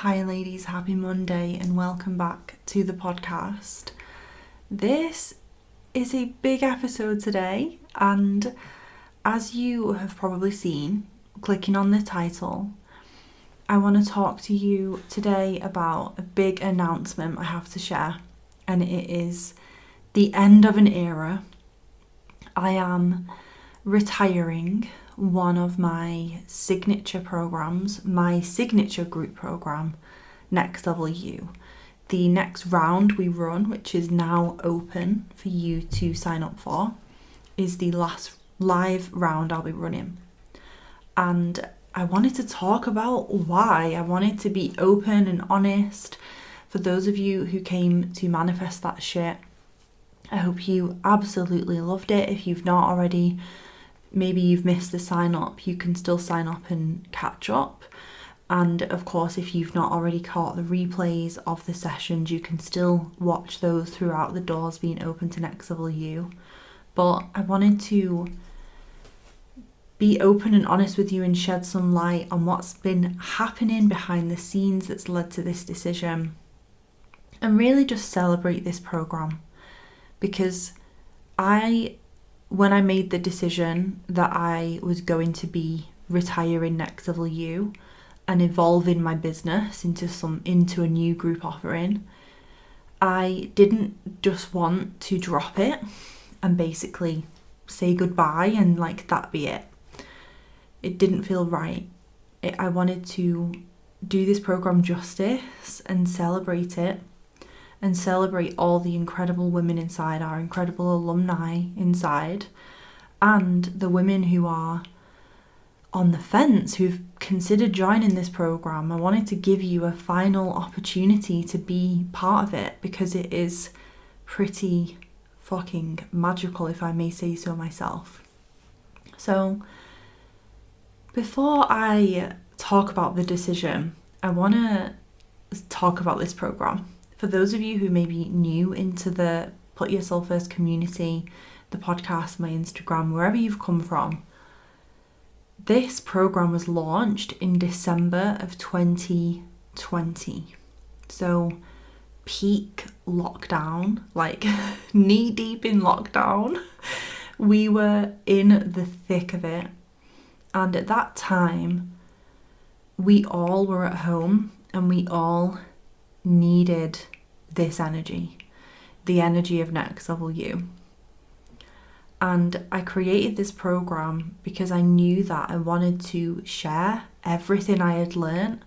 Hi ladies, happy Monday and welcome back to the podcast. This is a big episode today, and as you have probably seen, clicking on the title, I want to talk to you today about a big announcement I have to share, and it is the end of an era. I am retiring one of my signature programs, my signature group program, Next Level You. The next round we run, which is now open for you to sign up for, is the last live round I'll be running. And I wanted to talk about why. I wanted to be open and honest. For those of you who came to manifest that shit, I hope you absolutely loved it. If you've not already, maybe you've missed the sign up, you can still sign up and catch up. And of course, if you've not already caught the replays of the sessions, you can still watch those throughout the doors being open to Next Level You. But I wanted to be open and honest with you and shed some light on what's been happening behind the scenes that's led to this decision, and really just celebrate this program. Because when I made the decision that I was going to be retiring Next Level You and evolving my business into a new group offering, I didn't just want to drop it and basically say goodbye and that be it. It didn't feel right. I wanted to do this program justice and celebrate it, and celebrate all the incredible women inside, our incredible alumni inside, and the women who are on the fence, who've considered joining this program. I wanted to give you a final opportunity to be part of it, because it is pretty fucking magical, if I may say so myself. So before I talk about the decision, I want to talk about this program. For those of you who may be new into the Put Yourself First community, the podcast, my Instagram, wherever you've come from, this program was launched in December of 2020. So peak lockdown, knee deep in lockdown. We were in the thick of it. And at that time, we all were at home and we all needed this energy, the energy of Next Level You. And I created this program because I knew that I wanted to share everything I had learned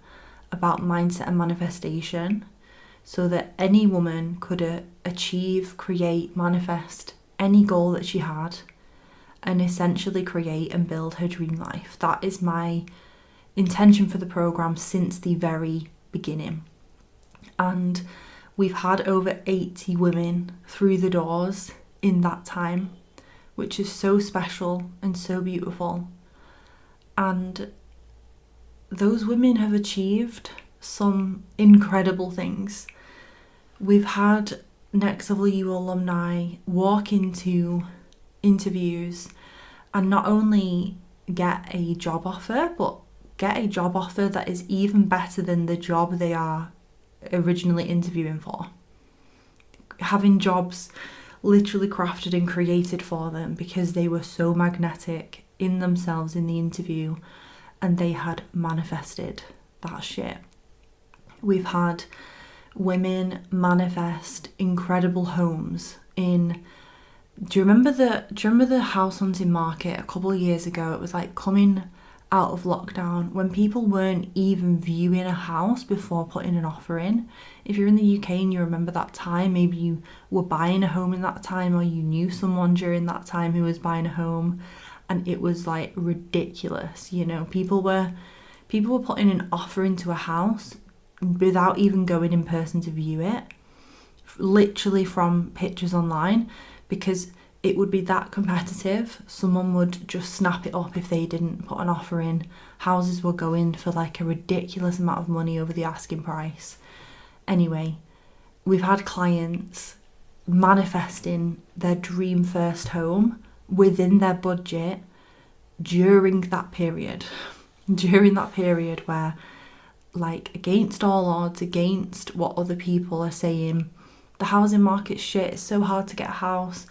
about mindset and manifestation, so that any woman could achieve, create, manifest any goal that she had, and essentially create and build her dream life. That is my intention for the program since the very beginning. And we've had over 80 women through the doors in that time, which is so special and so beautiful. And those women have achieved some incredible things. We've had Next Level You alumni walk into interviews and not only get a job offer, but get a job offer that is even better than the job they are originally interviewing for. Having jobs literally crafted and created for them because they were so magnetic in themselves in the interview and they had manifested that shit. We've had women manifest incredible homes in... Do you remember the house hunting market a couple of years ago? It was coming out of lockdown when people weren't even viewing a house before putting an offer in. If you're in the UK and you remember that time, maybe you were buying a home in that time, or you knew someone during that time who was buying a home, and it was ridiculous. People were putting an offer into a house without even going in person to view it, literally from pictures online, because it would be that competitive. Someone would just snap it up if they didn't put an offer in. Houses were going for a ridiculous amount of money over the asking price. Anyway, we've had clients manifesting their dream first home within their budget during that period where like against all odds, against what other people are saying. The housing market's shit, it's so hard to get a house.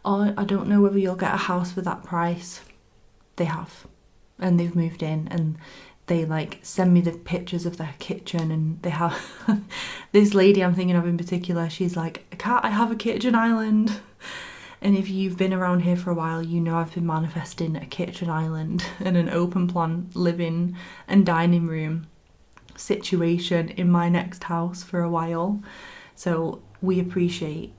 Oh, I don't know whether you'll get a house for that price. They have. And they've moved in, and they like send me the pictures of their kitchen, and they have this lady I'm thinking of in particular, she's like, can't I have a kitchen island? And if you've been around here for a while, you know I've been manifesting a kitchen island and an open plan living and dining room situation in my next house for a while. So we appreciate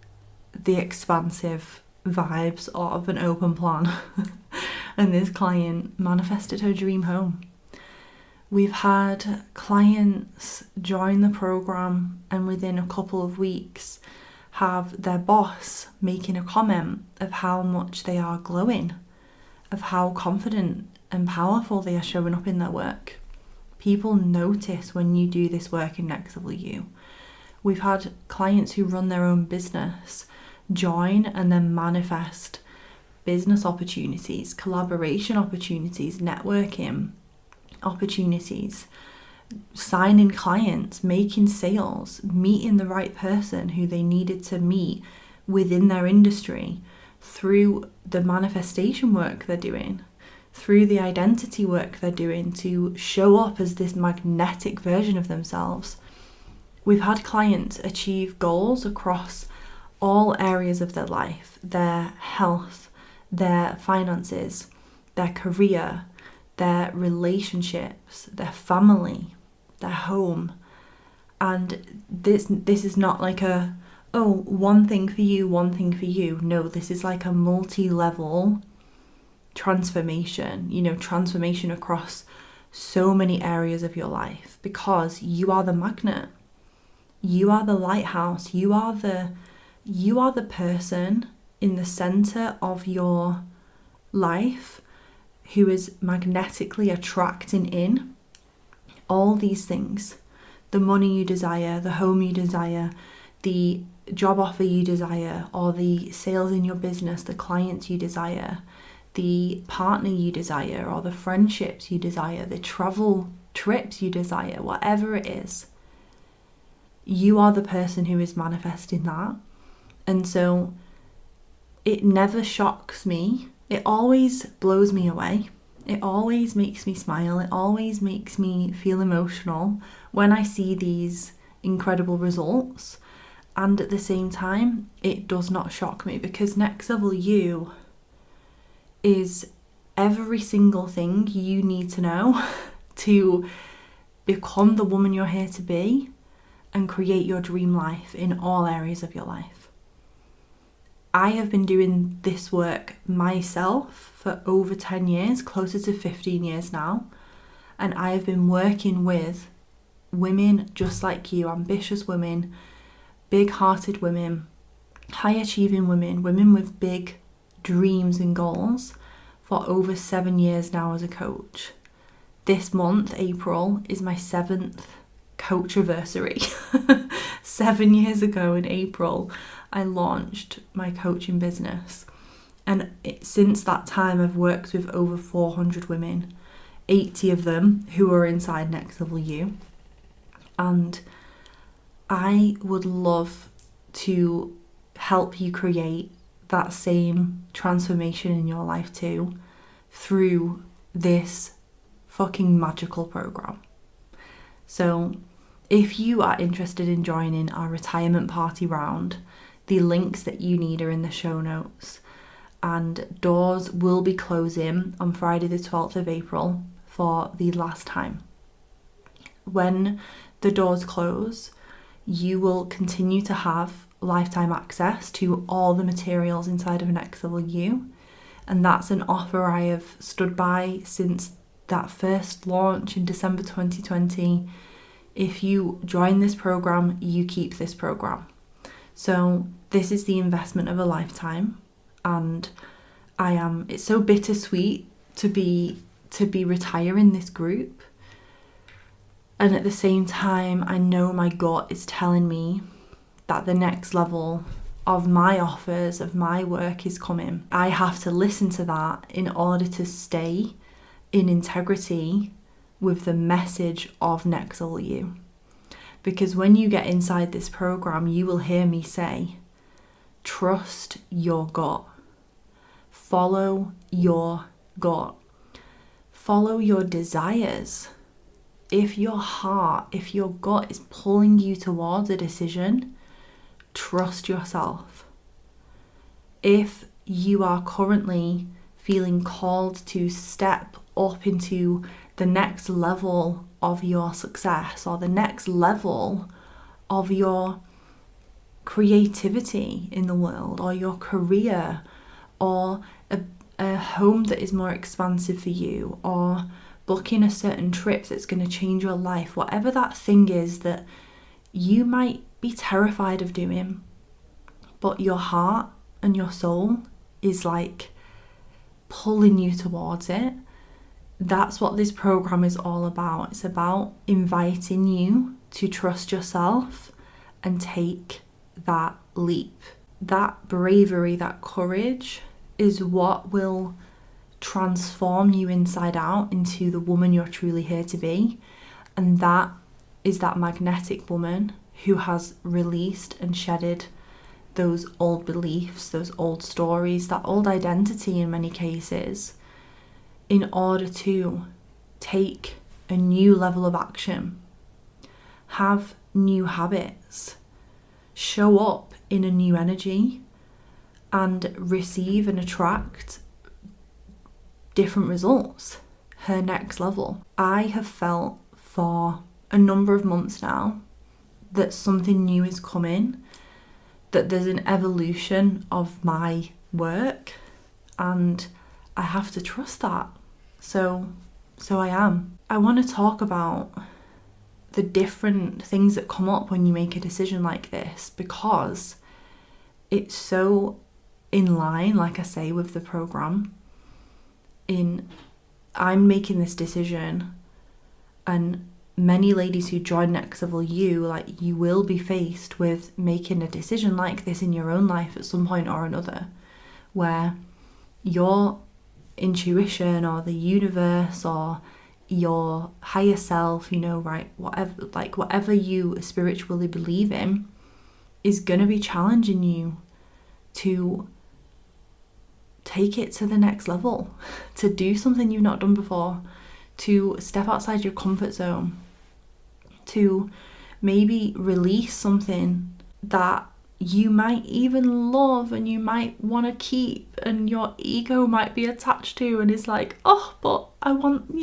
the expansive vibes of an open plan. And this client manifested her dream home. We've had clients join the program and within a couple of weeks have their boss making a comment of how much they are glowing, of how confident and powerful they are showing up in their work. People notice when you do this work in Next Level You. We've had clients who run their own business join and then manifest business opportunities, collaboration opportunities, networking opportunities, signing clients, making sales, meeting the right person who they needed to meet within their industry through the manifestation work they're doing, through the identity work they're doing to show up as this magnetic version of themselves. We've had clients achieve goals across all areas of their life, their health, their finances, their career, their relationships, their family, their home. And this is not like a, oh, one thing for you, one thing for you. No, this is like a multi-level transformation, transformation across so many areas of your life, because you are the magnet. You are the lighthouse. You are the person in the center of your life who is magnetically attracting in all these things. The money you desire, the home you desire, the job offer you desire, or the sales in your business, the clients you desire, the partner you desire, or the friendships you desire, the travel trips you desire, whatever it is. You are the person who is manifesting that. And so it never shocks me. It always blows me away. It always makes me smile. It always makes me feel emotional when I see these incredible results. And at the same time, it does not shock me, because Next Level You is every single thing you need to know to become the woman you're here to be and create your dream life in all areas of your life. I have been doing this work myself for over 10 years, closer to 15 years now. And I have been working with women just like you, ambitious women, big-hearted women, high-achieving women, women with big dreams and goals for over 7 years now as a coach. This month, April, is my 7th coach anniversary. 7 years ago in April, I launched my coaching business. And since that time, I've worked with over 400 women, 80 of them who are inside Next Level You. And I would love to help you create that same transformation in your life too, through this fucking magical program. So if you are interested in joining our retirement party round, the links that you need are in the show notes. And doors will be closing on Friday the 12th of April for the last time. When the doors close, you will continue to have lifetime access to all the materials inside of Next Level You. And that's an offer I have stood by since that first launch in December 2020. If you join this program, you keep this program. So this is the investment of a lifetime, and it's so bittersweet to be retiring this group. And at the same time, I know my gut is telling me that the next level of my offers, of my work is coming. I have to listen to that in order to stay in integrity with the message of Next Level You. Because when you get inside this program, you will hear me say, trust your gut. Follow your gut. Follow your desires. If your heart, if your gut is pulling you towards a decision, trust yourself. If you are currently feeling called to step up into the next level of your success or the next level of your creativity in the world or your career or a home that is more expansive for you or booking a certain trip that's going to change your life, whatever that thing is that you might be terrified of doing, but your heart and your soul is like pulling you towards it. That's what this program is all about. It's about inviting you to trust yourself and take that leap. That bravery, that courage is what will transform you inside out into the woman you're truly here to be. And that is that magnetic woman who has released and shedded those old beliefs, those old stories, that old identity in many cases, in order to take a new level of action, have new habits, show up in a new energy, and receive and attract different results, her next level. I have felt for a number of months now that something new is coming, that there's an evolution of my work, and I have to trust that. So I am. I want to talk about the different things that come up when you make a decision like this, because it's so in line, like I say, with the program. I'm making this decision, and many ladies who join Next Level You, like, you will be faced with making a decision like this in your own life at some point or another, where your intuition or the universe or your higher self, right, whatever you spiritually believe in, is going to be challenging you to take it to the next level, to do something you've not done before, to step outside your comfort zone, to maybe release something that you might even love and you might want to keep, and your ego might be attached to, and it's like, oh, but I want,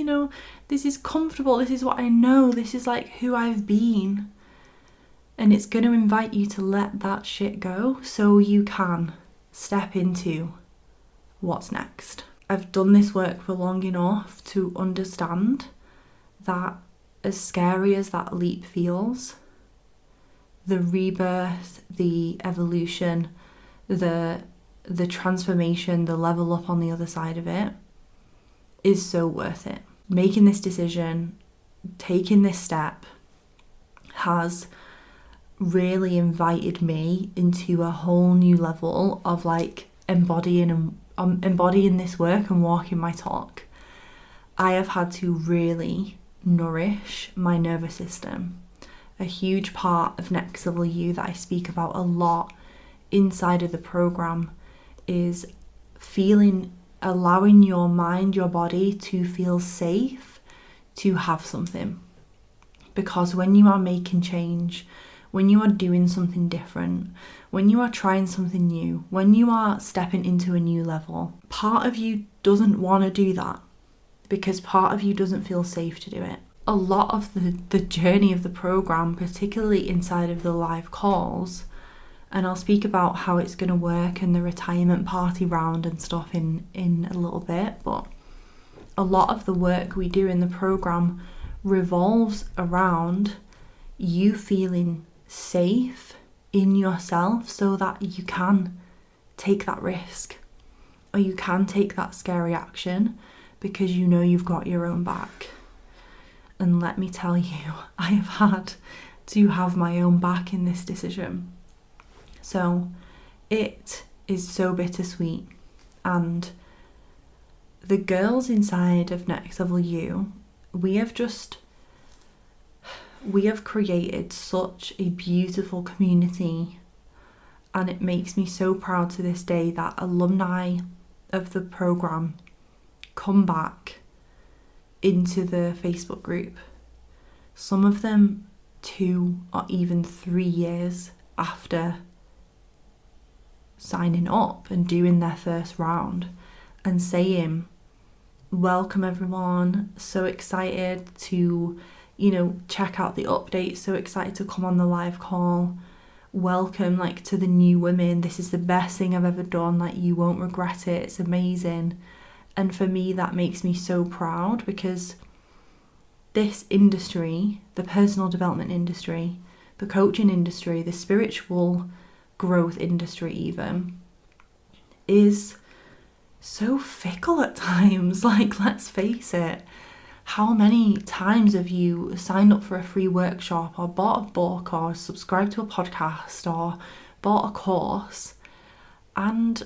this is comfortable, this is what I know, this is like who I've been. And it's going to invite you to let that shit go so you can step into what's next. I've done this work for long enough to understand that, as scary as that leap feels, the rebirth, the evolution, the transformation, the level up on the other side of it is so worth it. Making this decision, taking this step, has really invited me into a whole new level of like embodying this work and walking my talk. I have had to really nourish my nervous system. A huge part of Next Level You that I speak about a lot inside of the program is allowing your mind, your body to feel safe to have something. Because when you are making change, when you are doing something different, when you are trying something new, when you are stepping into a new level, part of you doesn't want to do that because part of you doesn't feel safe to do it. A lot of the journey of the program, particularly inside of the live calls, and I'll speak about how it's going to work and the retirement party round and stuff in a little bit, but a lot of the work we do in the program revolves around you feeling safe in yourself so that you can take that risk or you can take that scary action because you know you've got your own back. And let me tell you, I have had to have my own back in this decision. So it is so bittersweet. And the girls inside of Next Level You we have created such a beautiful community, and it makes me so proud to this day that alumni of the program come back into the Facebook group. Some of them 2 or even 3 years after signing up and doing their first round, and saying, welcome everyone, so excited to, check out the updates, so excited to come on the live call, welcome to the new women, this is the best thing I've ever done, you won't regret it, it's amazing. And for me, that makes me so proud, because this industry, the personal development industry, the coaching industry, the spiritual growth industry even, is so fickle at times. Let's face it. How many times have you signed up for a free workshop or bought a book or subscribed to a podcast or bought a course and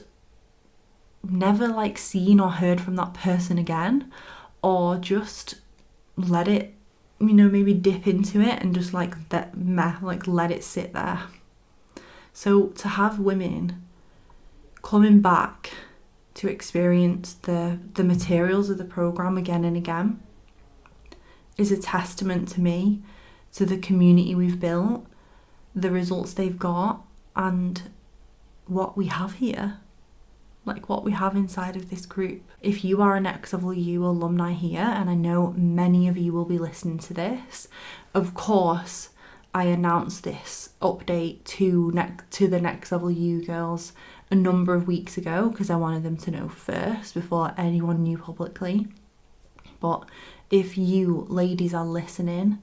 never seen or heard from that person again, or just let it, maybe dip into it and just let it sit there? So to have women coming back to experience the materials of the program again and again is a testament to me, to the community we've built, the results they've got, and what we have here, what we have inside of this group. If you are an XWU alumni here, and I know many of you will be listening to this, of course I announced this update to the XWU girls a number of weeks ago, because I wanted them to know first before anyone knew publicly. But if you ladies are listening,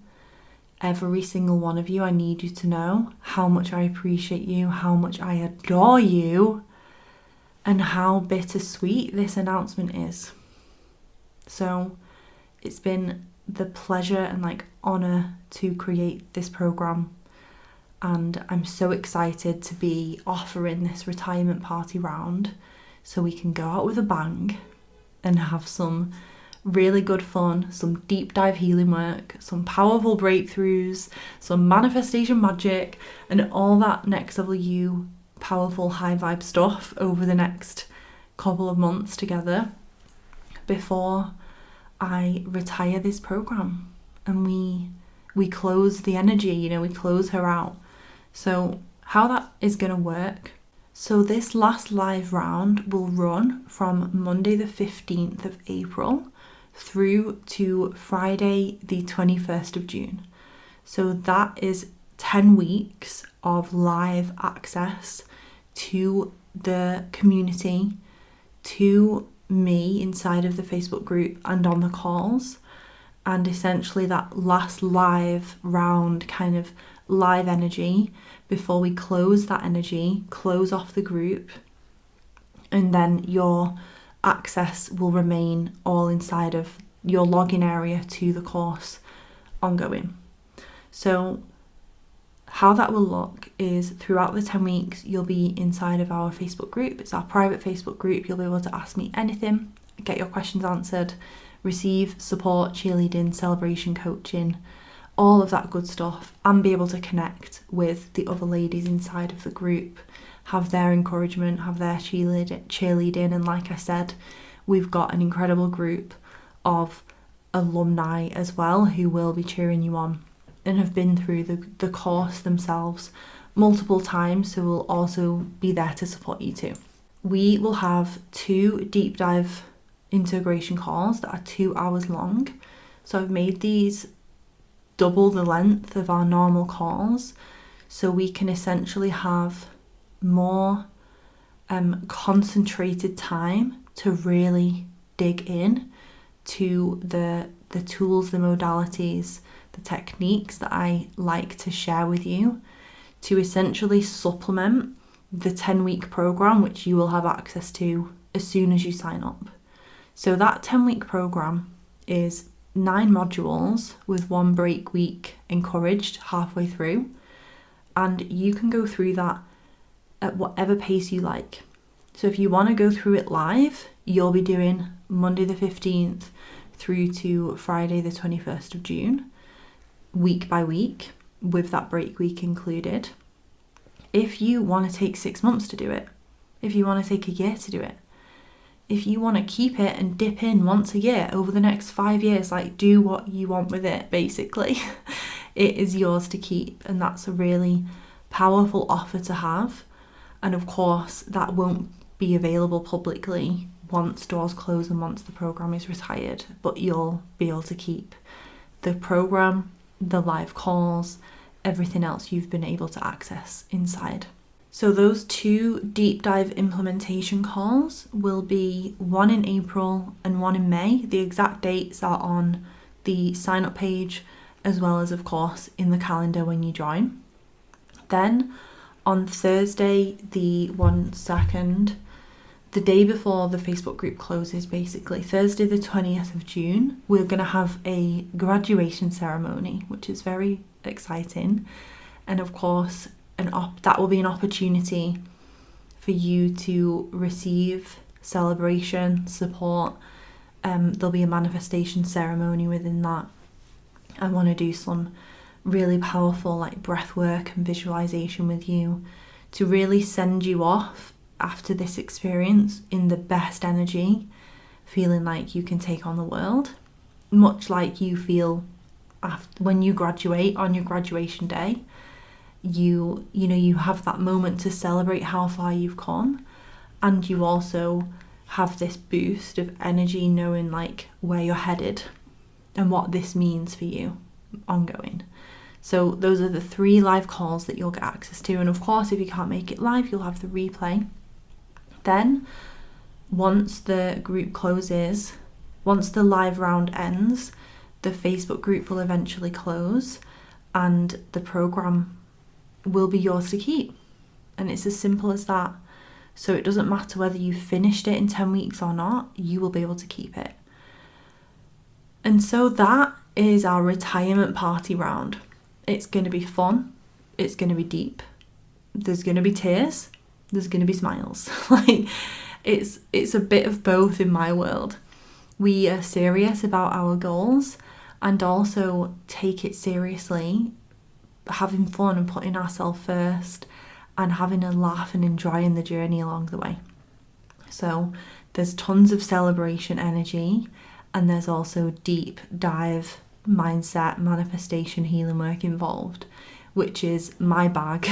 every single one of you, I need you to know how much I appreciate you, how much I adore you, and how bittersweet this announcement is. So it's been the pleasure and honour to create this program, and I'm so excited to be offering this retirement party round so we can go out with a bang and have some really good fun, some deep dive healing work, some powerful breakthroughs, some manifestation magic, and all that next level you powerful high vibe stuff over the next couple of months together before I retire this program and we close the energy, we close her out. So how that is going to work, so this last live round will run from Monday the 15th of April through to Friday the 21st of June. So that is 10 weeks of live access to the community, to me inside of the Facebook group and on the calls. And essentially that last live round, kind of live energy before we close that energy, close off the group, and then your access will remain all inside of your login area to the course ongoing. So how that will look is throughout the 10 weeks you'll be inside of our Facebook group. It's our private Facebook group. You'll be able to ask me anything, get your questions answered, receive support, cheerleading, celebration, coaching, all of that good stuff, and be able to connect with the other ladies inside of the group, have their encouragement, have their cheerleading. And like I said, we've got an incredible group of alumni as well who will be cheering you on and have been through the course themselves multiple times, so we'll also be there to support you too. We will have 2 deep dive integration calls that are 2 hours long. So I've made these double the length of our normal calls, so we can essentially have more concentrated time to really dig in to the tools, the modalities, the techniques that I like to share with you to essentially supplement the 10-week program, which you will have access to as soon as you sign up. So that 10-week program is 9 modules with 1 break week encouraged halfway through, and you can go through that at whatever pace you like. So if you want to go through it live, you'll be doing Monday the 15th through to Friday the 21st of June, week by week, with that break week included. If you want to take 6 months to do it, if you want to take a year to do it, if you want to keep it and dip in once a year over the next 5 years, like, do what you want with it, basically. It is yours to keep, and that's a really powerful offer to have. And of course, that won't be available publicly once doors close and once the program is retired, but you'll be able to keep the program, the live calls, everything else you've been able to access inside. So those 2 deep dive implementation calls will be one in April and one in May. The exact dates are on the sign up page, as well as, of course, in the calendar when you join. Then on Thursday, the day before the Facebook group closes, basically, Thursday the 20th of June, we're going to have a graduation ceremony, which is very exciting. And of course, that will be an opportunity for you to receive celebration, support. There'll be a manifestation ceremony within that. I want to do some really powerful like breath work and visualization with you to really send you off after this experience in the best energy, feeling like you can take on the world, much like you feel when you graduate on your graduation day. You have that moment to celebrate how far you've come, and you also have this boost of energy knowing like where you're headed and what this means for you ongoing. So those are the 3 live calls that you'll get access to, and of course if you can't make it live, you'll have the replay. Then once the group closes, once the live round ends, the Facebook group will eventually close and the program will be yours to keep. And it's as simple as that. So it doesn't matter whether you've finished it in 10 weeks or not, you will be able to keep it. And so that is our retirement party round. It's going to be fun. It's going to be deep. There's going to be tears. There's going to be smiles. Like it's a bit of both in my world. We are serious about our goals and also take it seriously, having fun and putting ourselves first and having a laugh and enjoying the journey along the way. So there's tons of celebration energy, and there's also deep dive mindset, manifestation, healing work involved, which is my bag.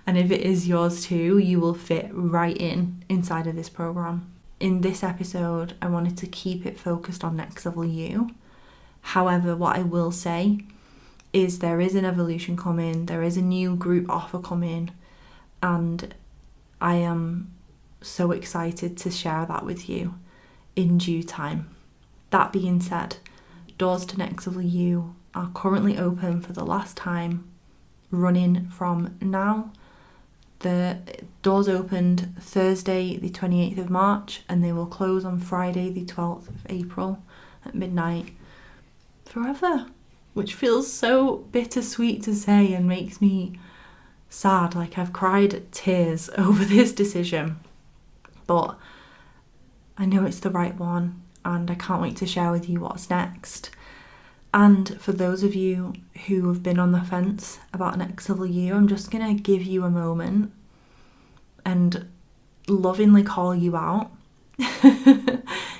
And if it is yours too, you will fit right inside of this program. In this episode, I wanted to keep it focused on Next Level You. However, what I will say is there is an evolution coming, there is a new group offer coming, and I am so excited to share that with you in due time. That being said, doors to Next Level You are currently open for the last time, running from now. The doors opened Thursday the 28th of March and they will close on Friday the 12th of April at midnight forever, which feels so bittersweet to say and makes me sad. Like I've cried tears over this decision, but I know it's the right one and I can't wait to share with you what's next. And for those of you who have been on the fence about Next Level You, I'm just going to give you a moment and lovingly call you out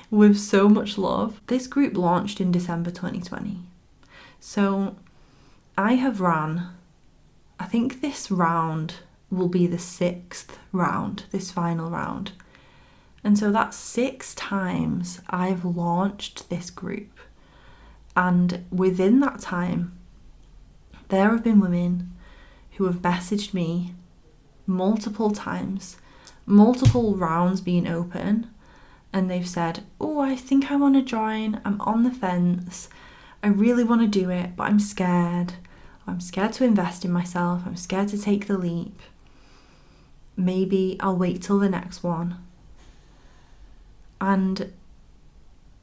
with so much love. This group launched in December 2020. So I have ran, I think this round will be the 6th round, this final round. And so that's 6 times I've launched this group. And within that time, there have been women who have messaged me multiple times, multiple rounds being open, and they've said, oh, I think I want to join, I'm on the fence, I really want to do it, but I'm scared to invest in myself, I'm scared to take the leap, maybe I'll wait till the next one. And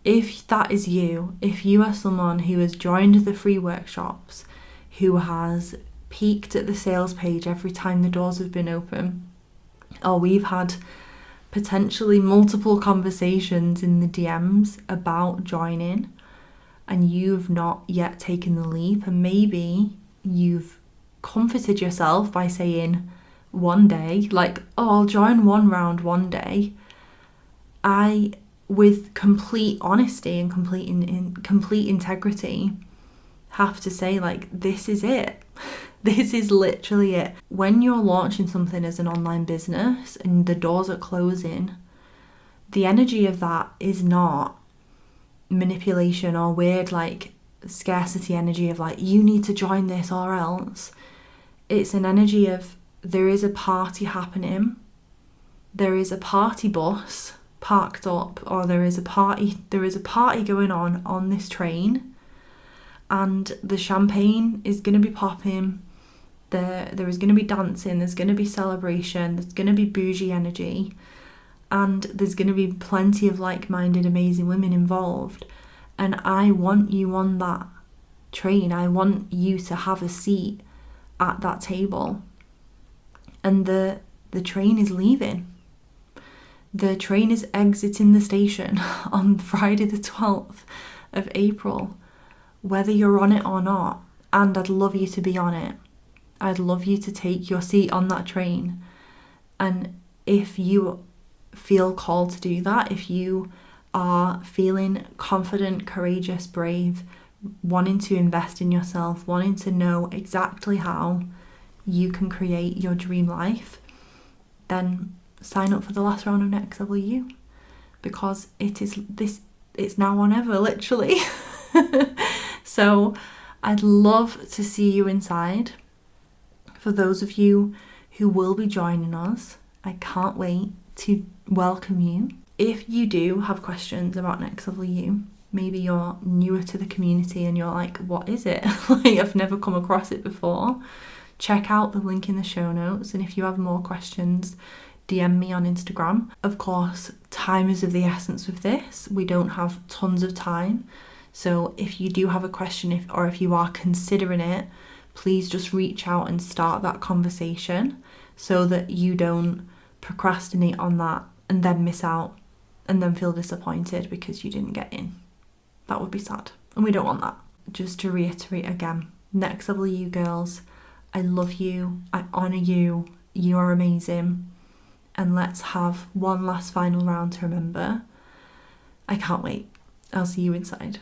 if that is you, if you are someone who has joined the free workshops, who has peeked at the sales page every time the doors have been open, or we've had potentially multiple conversations in the DMs about joining, and you've not yet taken the leap, and maybe you've comforted yourself by saying one day, like, oh, I'll join one round one day. I, with complete honesty and complete integrity, have to say, like, this is it. This is literally it. When you're launching something as an online business and the doors are closing, the energy of that is not manipulation or weird, like, scarcity energy of, like, you need to join this or else. It's an energy of, there is a party happening, there is a party bus parked up, or there is a party going on this train, and the champagne is going to be popping, there is going to be dancing, there's going to be celebration, there's going to be bougie energy, and there's going to be plenty of like-minded amazing women involved. And I want you on that train. I want you to have a seat at that table. And the train is leaving. The train is exiting the station on Friday the 12th of April, whether you're on it or not. And I'd love you to be on it. I'd love you to take your seat on that train. And if you feel called to do that, if you are feeling confident, courageous, brave, wanting to invest in yourself, wanting to know exactly how you can create your dream life, then sign up for the last round of Next Level You, because it's now or never, literally. So I'd love to see you inside. For those of you who will be joining us, I can't wait to welcome you. If you do have questions about Next Level You, maybe you're newer to the community and you're like, what is it? Like, I've never come across it before. Check out the link in the show notes. And if you have more questions, DM me on Instagram. Of course, time is of the essence with this. We don't have tons of time. So if you do have a question, if you are considering it, please just reach out and start that conversation so that you don't procrastinate on that and then miss out and then feel disappointed because you didn't get in. That would be sad, and we don't want that. Just to reiterate again, Next Level You girls, I love you, I honour you, you are amazing, and let's have one last final round to remember. I can't wait. I'll see you inside.